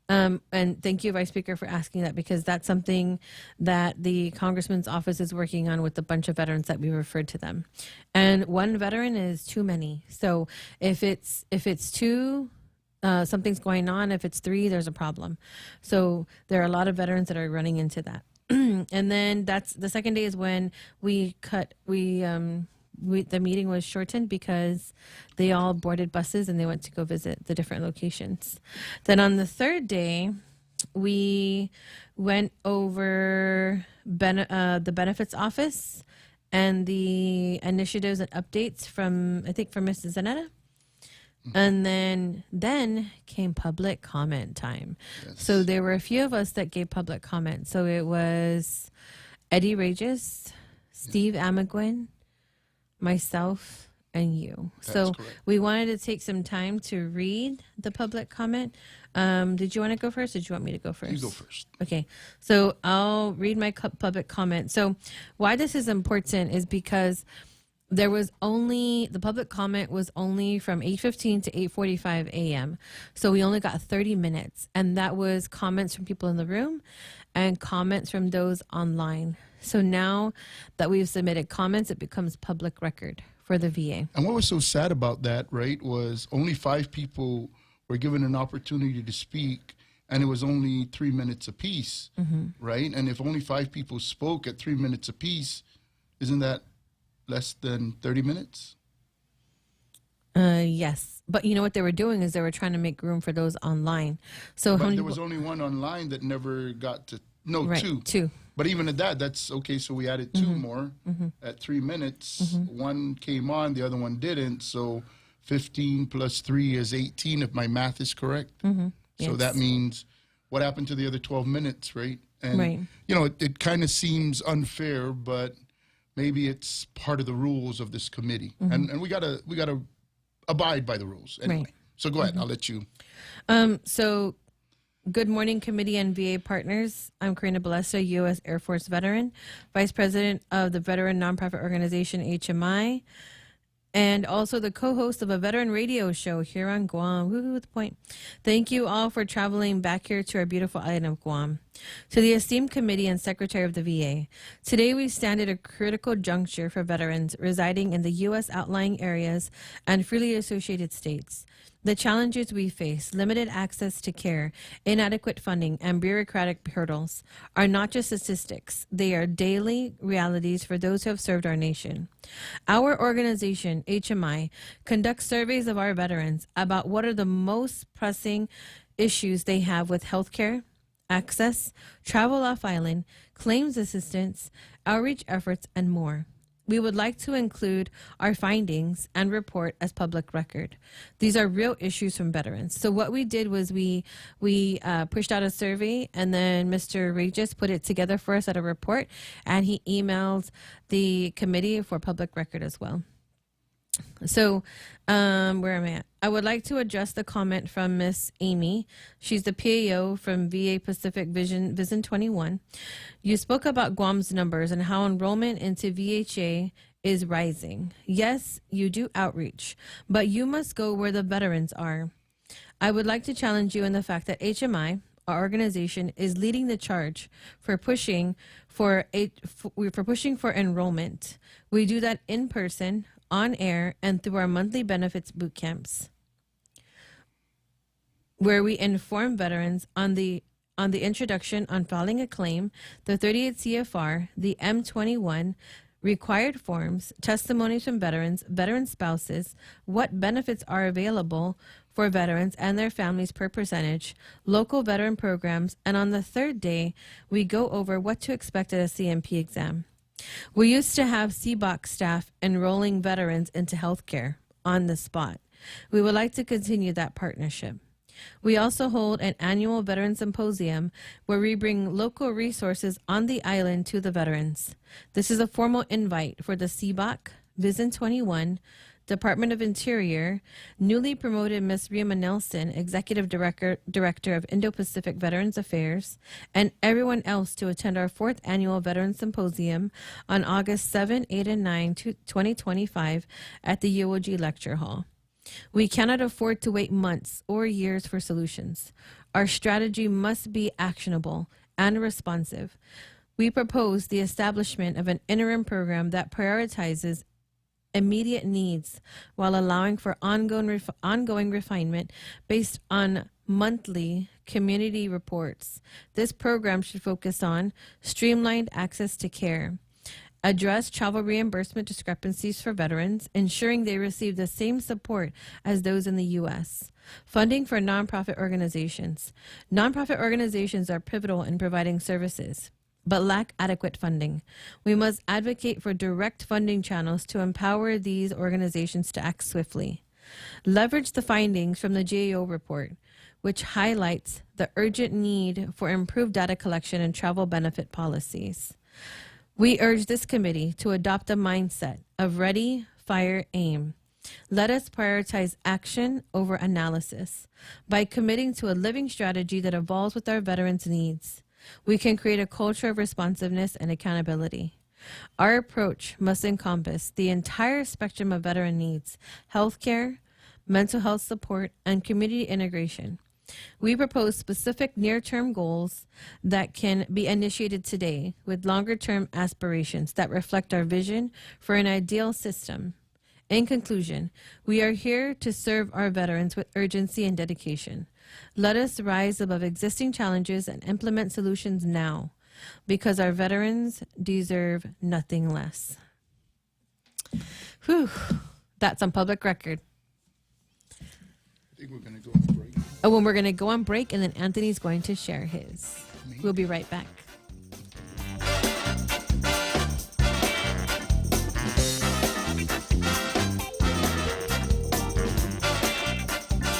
And thank you, Vice Speaker, for asking that, because that's something that the Congressman's office is working on with a bunch of veterans that we referred to them. And one veteran is too many. So if it's two, something's going on. If it's three, there's a problem. So there are a lot of veterans that are running into that. And then that's the second day is when the meeting was shortened because they all boarded buses and they went to go visit the different locations. Then on the third day, we went over the benefits office and the initiatives and updates from Mrs. Zanetta. And then came public comment time. Yes. So there were a few of us that gave public comment. So it was Eddie Regis, Steve Amagwin, myself, and you. That's so correct. We wanted to take some time to read the public comment. Did you want to go first or did you want me to go first? You go first. Okay. So I'll read my public comment. So why this is important is because the public comment was only from 8:15 to 8:45 a.m. So we only got 30 minutes. And that was comments from people in the room and comments from those online. So now that we've submitted comments, it becomes public record for the VA. And what was so sad about that, right, was only 5 people were given an opportunity to speak, and it was only 3 minutes apiece, right? And if only 5 people spoke at 3 minutes apiece, isn't that less than 30 minutes? Yes. But you know what they were doing is they were trying to make room for those online. So but there was only one online that never got to, right, two. But even at that, that's okay. So we added 2 more at 3 minutes. One came on, the other one didn't. So 15 plus 3 is 18, if my math is correct. So yes. That means what happened to the other 12 minutes, right? And, right. You know, it kind of seems unfair, but maybe it's part of the rules of this committee. And we gotta abide by the rules. Anyway. Right. So go ahead. I'll let you. So good morning, committee and VA partners. I'm Karina Balesta, U.S. Air Force veteran, vice president of the veteran nonprofit organization HMI, and also the co-host of a veteran radio show here on Guam. Woo-hoo with the point. Thank you all for traveling back here to our beautiful island of Guam. To the esteemed committee and secretary of the VA, today we stand at a critical juncture for veterans residing in the U.S. outlying areas and freely associated states. The challenges we face, limited access to care, inadequate funding, and bureaucratic hurdles, are not just statistics. They are daily realities for those who have served our nation. Our organization, HMI, conducts surveys of our veterans about what are the most pressing issues they have with healthcare, access, travel off island, claims assistance, outreach efforts, and more. We would like to include our findings and report as public record. These are real issues from veterans. So what we did was we pushed out a survey, and then Mr. Regis put it together for us at a report, and he emailed the committee for public record as well. So where am I at? I would like to address the comment from Miss Amy. She's the PAO from VA Pacific Vision 21. You spoke about Guam's numbers and how enrollment into VHA is rising. Yes, you do outreach, but you must go where the veterans are. I would like to challenge you in the fact that HMI, our organization, is leading the charge for pushing for enrollment. We do that in person, on air, and through our monthly benefits boot camps, where we inform veterans on the introduction on filing a claim, the 38 CFR, the M21, required forms, testimonies from veterans, veteran spouses, what benefits are available for veterans and their families per percentage, local veteran programs, and on the third day, we go over what to expect at a CMP exam. We used to have CBOC staff enrolling veterans into healthcare on the spot. We would like to continue that partnership. We also hold an annual veteran symposium where we bring local resources on the island to the veterans. This is a formal invite for the CBOC, Vision 21, Department of Interior, newly promoted Ms. Rima Nelson, Executive Director of Indo-Pacific Veterans Affairs, and everyone else to attend our 4th Annual Veterans Symposium on August 7, 8, and 9, 2025 at the UOG Lecture Hall. We cannot afford to wait months or years for solutions. Our strategy must be actionable and responsive. We propose the establishment of an interim program that prioritizes immediate needs while allowing for ongoing refinement based on monthly community reports. This program should focus on streamlined access to care, address travel reimbursement discrepancies for veterans, ensuring they receive the same support as those in the U.S., funding for nonprofit organizations. Nonprofit organizations are pivotal in providing services, but lack adequate funding. We must advocate for direct funding channels to empower these organizations to act swiftly. Leverage the findings from the GAO report, which highlights the urgent need for improved data collection and travel benefit policies. We urge this committee to adopt a mindset of ready, fire, aim. Let us prioritize action over analysis by committing to a living strategy that evolves with our veterans' needs. We can create a culture of responsiveness and accountability. Our approach must encompass the entire spectrum of veteran needs: healthcare, mental health support, and community integration. We propose specific near-term goals that can be initiated today with longer-term aspirations that reflect our vision for an ideal system. In conclusion, we are here to serve our veterans with urgency and dedication. Let us rise above existing challenges and implement solutions now, because our veterans deserve nothing less. Whew, that's on public record. I think we're going to go on break. Oh, and we're going to go on break, and then Anthony's going to share his. We'll be right back.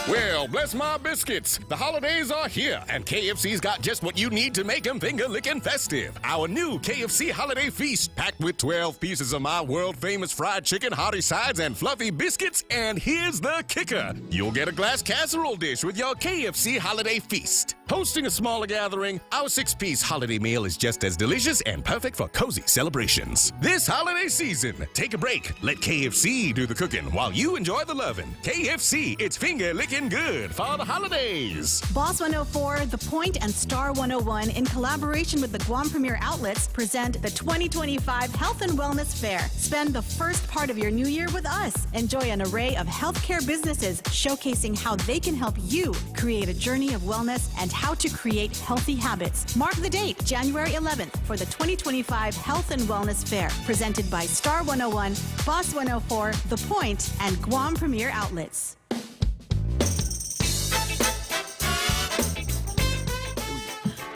Well, bless my biscuits. The holidays are here, and KFC's got just what you need to make them finger-licking festive. Our new KFC Holiday Feast, packed with 12 pieces of my world-famous fried chicken, hearty sides, and fluffy biscuits. And here's the kicker. You'll get a glass casserole dish with your KFC Holiday Feast. Hosting a smaller gathering, our 6-piece holiday meal is just as delicious and perfect for cozy celebrations. This holiday season, take a break. Let KFC do the cooking while you enjoy the loving. KFC, it's finger-licking good for the holidays. Boss 104, The Point, and Star 101, in collaboration with the Guam Premier Outlets, present the 2025 Health and Wellness Fair. Spend the first part of your new year with us. Enjoy an array of healthcare businesses showcasing how they can help you create a journey of wellness and how to create healthy habits. Mark the date, January 11th, for the 2025 Health and Wellness Fair, presented by Star 101, Boss 104, The Point, and Guam Premier Outlets.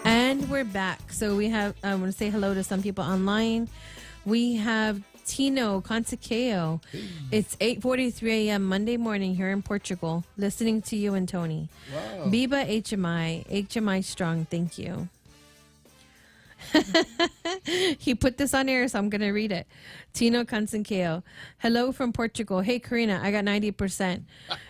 And we're back. So we have, I want to say hello to some people online. We have Tino Consecao. It's 8:43 a.m. Monday morning here in Portugal, listening to you and Tony. Wow. Biba HMI strong, thank you. He put this on air, so I'm going to read it. Tino Consecao. Hello from Portugal. Hey, Karina, I got 90%.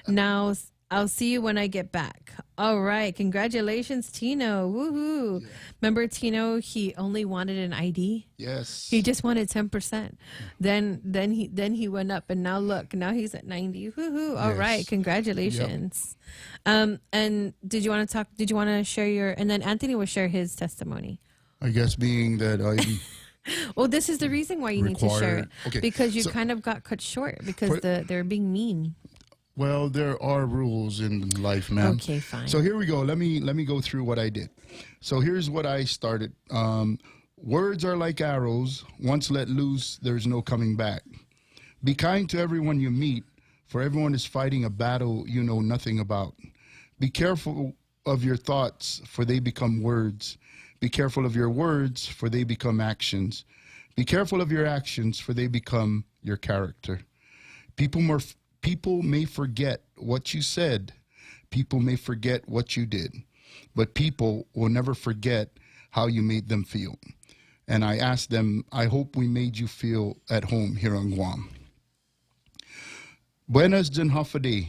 Now I'll see you when I get back. All right. Congratulations, Tino. Woohoo. Yeah. Remember Tino, he only wanted an ID? Yes. He just wanted 10%. Then he went up, and now look, now he's at 90. Woohoo. All right. Congratulations. Yep. And did you want to share your, and then Anthony will share his testimony. I guess being that well, this is the reason why you need to share it. Okay. Because you kind of got cut short because they're being mean. Well, there are rules in life, man. Okay, fine. So here we go. Let me go through what I did. So here's what I started. Words are like arrows. Once let loose, there's no coming back. Be kind to everyone you meet, for everyone is fighting a battle you know nothing about. Be careful of your thoughts, for they become words. Be careful of your words, for they become actions. Be careful of your actions, for they become your character. People may forget what you said. People may forget what you did. But people will never forget how you made them feel. And I asked them, I hope we made you feel at home here on Guam. Buenas din hafade.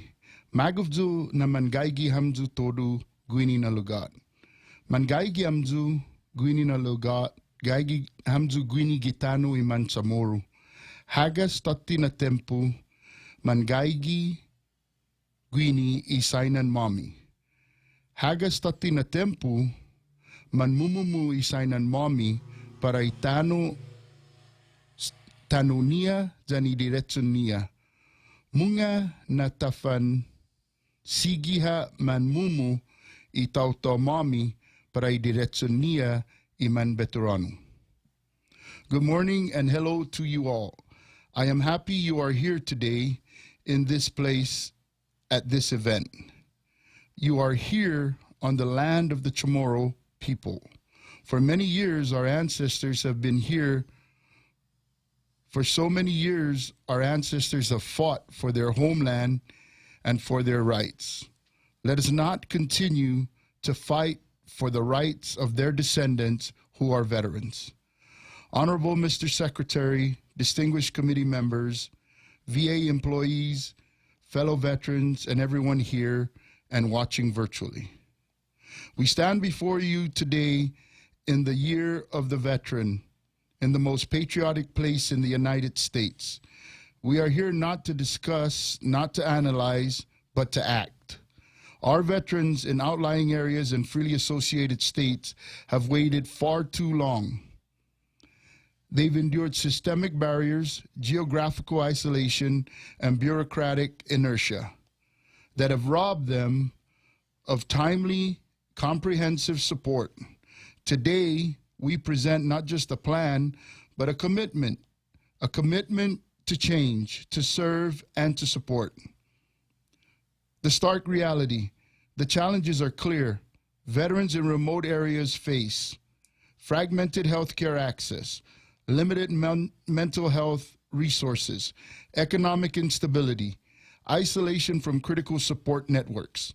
Maguvzu na mangaigi hamzu todu guini na lugar. Mangaigi hamzu guini na lugar. Gaigi hamzu guini gitano iman samoru. Hagas tati na tempo. Mangaigi guini isainan mommy. Hagas tati na tempo. Manmumumu isainan mommy para itano tanunia jani diretsunia. Munga natafan sigiha manmumu itautomami parai diretsunia iman veteranu. Good morning and hello to you all. I am happy you are here today in this place at this event. You are here on the land of the Chamorro people. For many years, our ancestors have been here. For so many years, our ancestors have fought for their homeland and for their rights. Let us not continue to fight for the rights of their descendants who are veterans. Honorable Mr. Secretary, distinguished committee members, VA employees, fellow veterans, and everyone here and watching virtually. We stand before you today in the year of the veteran, in the most patriotic place in the United States. We are here not to discuss, not to analyze, but to act. Our veterans in outlying areas and freely associated states have waited far too long. They've endured systemic barriers, geographical isolation, and bureaucratic inertia that have robbed them of timely, comprehensive support. Today, we present not just a plan, but a commitment to change, to serve, and to support. The stark reality, the challenges are clear. Veterans in remote areas face fragmented healthcare access, limited mental health resources, economic instability, isolation from critical support networks.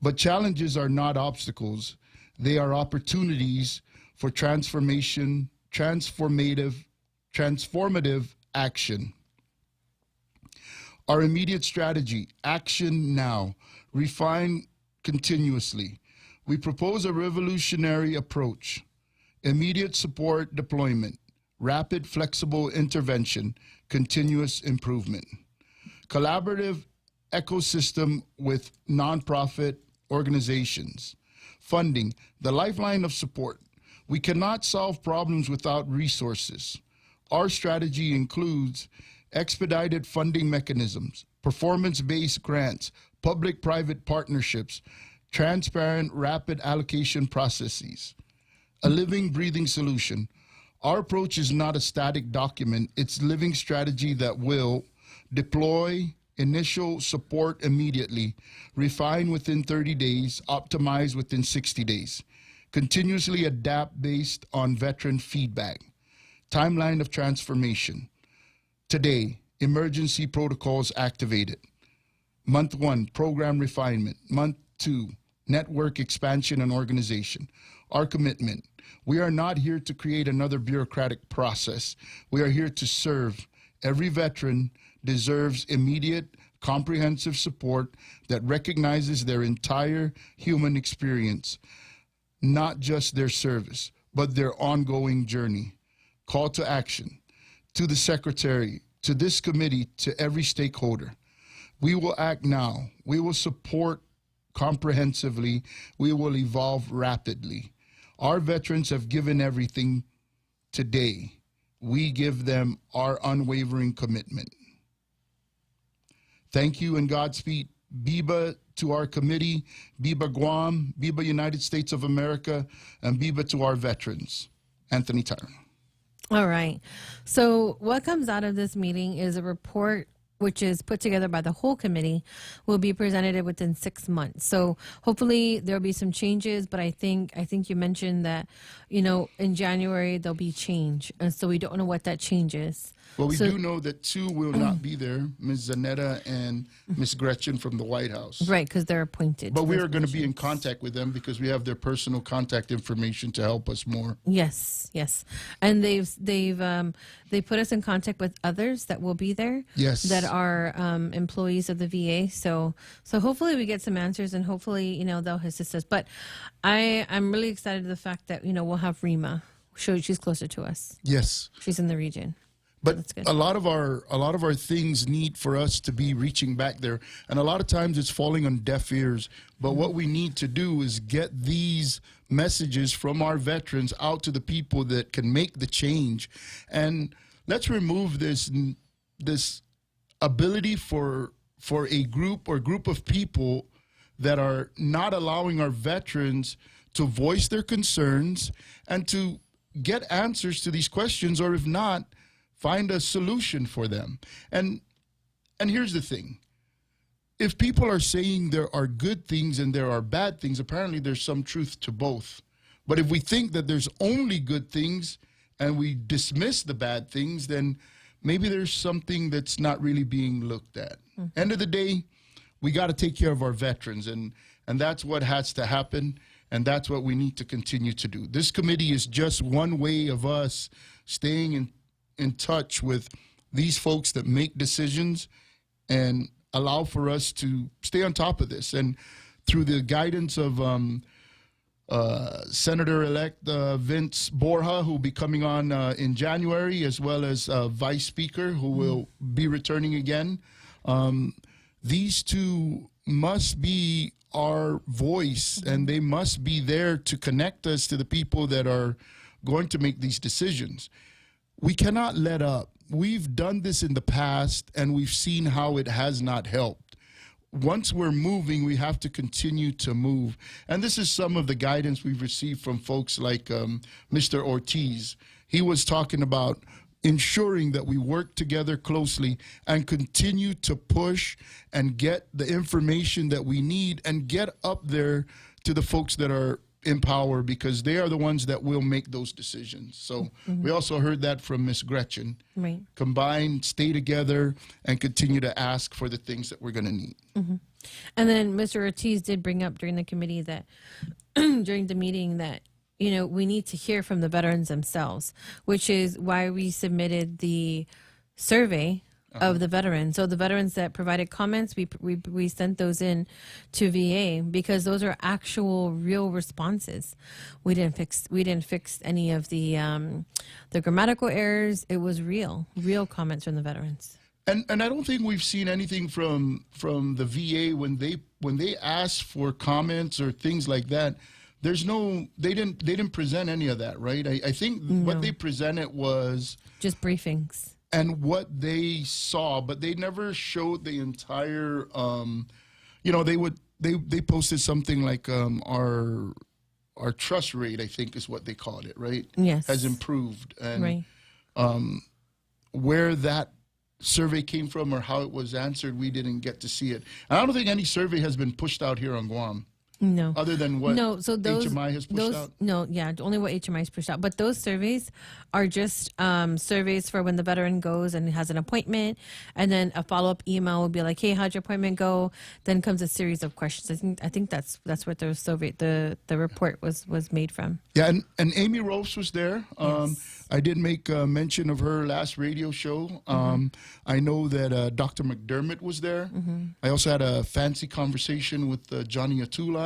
But challenges are not obstacles. They are opportunities for transformative action. Our immediate strategy, action now, refine continuously. We propose a revolutionary approach, immediate support deployment, rapid flexible intervention, continuous improvement. Collaborative ecosystem with nonprofit organizations. Funding, the lifeline of support. We cannot solve problems without resources. Our strategy includes expedited funding mechanisms, performance-based grants, public-private partnerships, transparent, rapid allocation processes. A living, breathing solution. Our approach is not a static document. It's a living strategy that will deploy initial support immediately, refine within 30 days, optimize within 60 days, continuously adapt based on veteran feedback. Timeline of transformation. Today, emergency protocols activated. Month 1, program refinement. Month 2, network expansion and organization. Our commitment. We are not here to create another bureaucratic process. We are here to serve. Every veteran deserves immediate, comprehensive support that recognizes their entire human experience, not just their service, but their ongoing journey. Call to action. To the Secretary, to this committee, to every stakeholder. We will act now. We will support comprehensively. We will evolve rapidly. Our veterans have given everything. Today, we give them our unwavering commitment. Thank you and Godspeed. Biba to our committee, Biba Guam, Biba United States of America, and Biba to our veterans. Anthony Tyron. All right. So what comes out of this meeting is a report which is put together by the whole committee, will be presented within 6 months. So hopefully there'll be some changes, but I think you mentioned that, in January there'll be change. And so we don't know what that change is. Well, we do know that 2 will not be there, Ms. Zanetta and Ms. Gretchen from the White House. Right, because they're appointed. But we are going to be in contact with them because we have their personal contact information to help us more. Yes. And they put us in contact with others that will be there. Yes. That are employees of the VA. So hopefully we get some answers, and hopefully, they'll assist us. But I'm really excited to the fact that, we'll have Rima. She's closer to us. Yes. She's in the region. But a lot of our things need for us to be reaching back there, and a lot of times it's falling on deaf ears. But what we need to do is get these messages from our veterans out to the people that can make the change. And let's remove this ability for a group of people that are not allowing our veterans to voice their concerns and to get answers to these questions, or if not, find a solution for them. And here's the thing. If people are saying there are good things and there are bad things, apparently there's some truth to both. But if we think that there's only good things and we dismiss the bad things, then maybe there's something that's not really being looked at. End of the day, we got to take care of our veterans, and that's what has to happen, and that's what we need to continue to do. This committee is just one way of us staying in touch with these folks that make decisions and allow for us to stay on top of this. And through the guidance of Senator-elect Vince Borja, who will be coming on in January, as well as Vice Speaker, who will be returning again, these two must be our voice, and they must be there to connect us to the people that are going to make these decisions. We cannot let up. We've done this in the past, and we've seen how it has not helped. Once we're moving, we have to continue to move. And this is some of the guidance we've received from folks like Mr. Ortiz. He was talking about ensuring that we work together closely and continue to push and get the information that we need and get up there to the folks that are in power, because they are the ones that will make those decisions. So we also heard that from Ms. Gretchen. Right. Combine, stay together, and continue to ask for the things that we're going to need. And then Mr. Ortiz did bring up during the committee that during the meeting that, you know, we need to hear from the veterans themselves, which is why we submitted the survey of the veterans. So the veterans that provided comments, we sent those in to VA, because those are actual real responses. We didn't fix any of the grammatical errors. It was real comments from the veterans. And I don't think we've seen anything from the VA when they ask for comments or things like that. There's no, they didn't present any of that, right? I think what they presented was just briefings and what they saw, but they never showed the entire. You know, they posted something like our trust rate, I think is what they called it, right? Yes, has improved, and right. Where that survey came from or how it was answered, we didn't get to see it. And I don't think any survey has been pushed out here on Guam. No. Other than what HMI has pushed out? No, yeah, only what HMI has pushed out. But those surveys are just surveys for when the veteran goes and has an appointment, and then a follow-up email will be like, hey, how'd your appointment go? Then comes a series of questions. I think that's what the survey, the report was made from. Yeah, and Amy Ropes was there. I did make mention of her last radio show. I know that Dr. McDermott was there. I also had a fancy conversation with Johnny Atulai.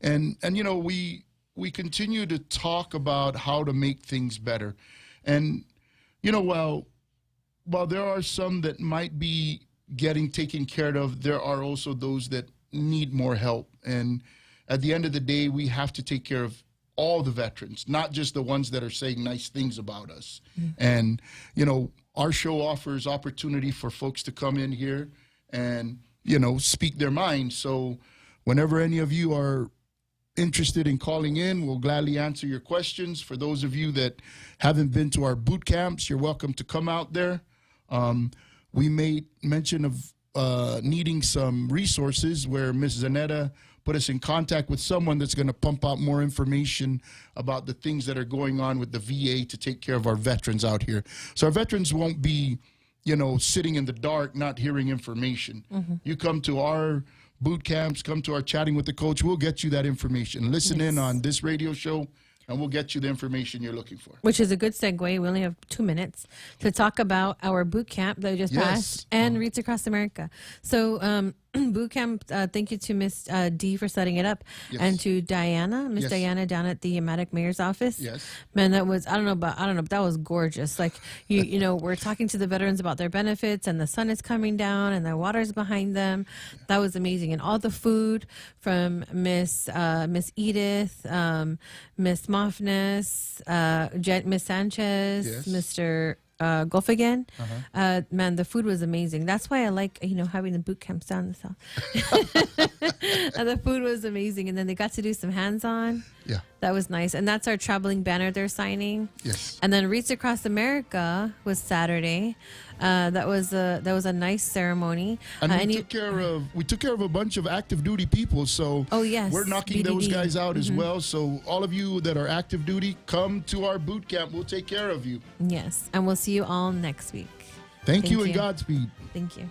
And you know, we continue to talk about how to make things better. And, you know, while there are some that might be getting taken care of, there are also those that need more help. And at the end of the day, we have to take care of all the veterans, not just the ones that are saying nice things about us. And, you know, our show offers opportunity for folks to come in here and, you know, speak their mind. So whenever any of you are interested in calling in, we'll gladly answer your questions. For those of you that haven't been to our boot camps, you're welcome to come out there. We made mention of needing some resources where Ms. Zanetta put us in contact with someone that's going to pump out more information about the things that are going on with the VA to take care of our veterans out here. So our veterans won't be, you know, sitting in the dark, not hearing information. You come to our boot camps, come to our Chatting with the Coach, we'll get you that information. Listen in on this radio show, and we'll get you the information you're looking for. Which is a good segue. We only have 2 minutes to talk about our boot camp that just passed and Reads Across America. So boot camp. Thank you to Miss D for setting it up, Yes. and to Diana, Miss Yes. Diana down at the Matic Mayor's office. Yes. Man, that was I don't know, but that was gorgeous. Like you know, we're talking to the veterans about their benefits, and the sun is coming down, and the water's behind them. That was amazing, and all the food from Miss Edith, Miss Moffness, Miss Sanchez, Yes. Mr. Golf again. Man, the food was amazing. That's why I like, having the boot camps down the south. And the food was amazing. And then they got to do some hands-on. Yeah. That was nice. And that's our traveling banner they're signing. Yes. And then Reach Across America was Saturday. That was a nice ceremony. And we took care of a bunch of active duty people. So Oh, yes. we're knocking those BDD. guys out as well. So all of you that are active duty, come to our boot camp. We'll take care of you. Yes. And we'll see you all next week. Thank you and Godspeed. Thank you.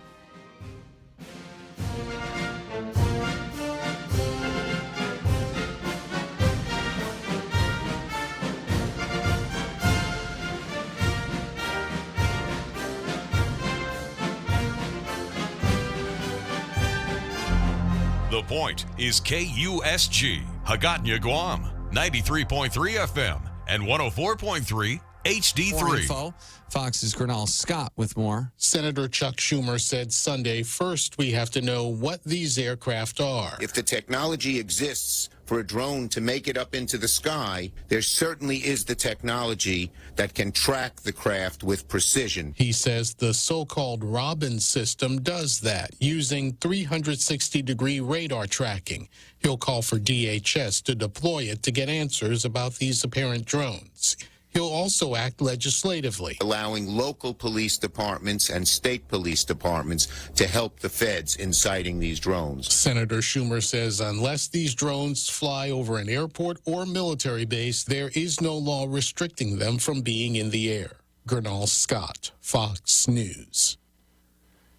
The Point is KUSG, Hagåtña, Guam, 93.3 FM and 104.3 HD3. More info. Fox's Gernal Scott with more. Senator Chuck Schumer said Sunday, first we have to know what these aircraft are. If the technology exists for a drone to make it up into the sky, there certainly is the technology that can track the craft with precision. He says the so-called Robin system does that, using 360-degree radar tracking. He'll call for DHS to deploy it to get answers about these apparent drones. He'll also act legislatively, allowing local police departments and state police departments to help the feds in sighting these drones. Senator Schumer says unless these drones fly over an airport or military base, there is no law restricting them from being in the air. Gernal Scott, Fox News.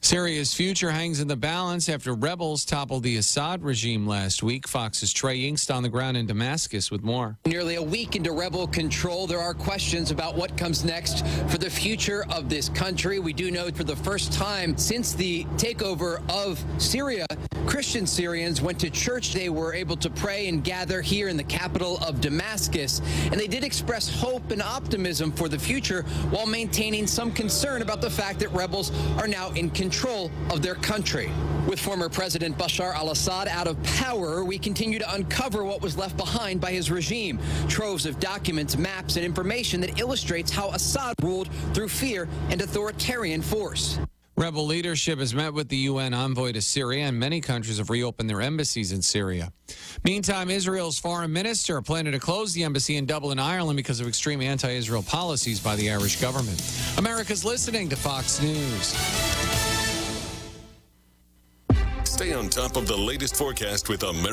Syria's future hangs in the balance after rebels toppled the Assad regime last week. Fox's Trey Yingst on the ground in Damascus with more. Nearly a week into rebel control, there are questions about what comes next for the future of this country. We do know for the first time since the takeover of Syria, Christian Syrians went to church. They were able to pray and gather here in the capital of Damascus. And they did express hope and optimism for the future while maintaining some concern about the fact that rebels are now in control of their country. With former President Bashar al-Assad out of power, we continue to uncover what was left behind by his regime. Troves of documents, maps, and information that illustrates how Assad ruled through fear and authoritarian force. Rebel leadership has met with the UN envoy to Syria, and many countries have reopened their embassies in Syria. Meantime, Israel's foreign minister planning to close the embassy in Dublin, Ireland, because of extreme anti-Israel policies by the Irish government. America's listening to Fox News. Stay on top of the latest forecast with America.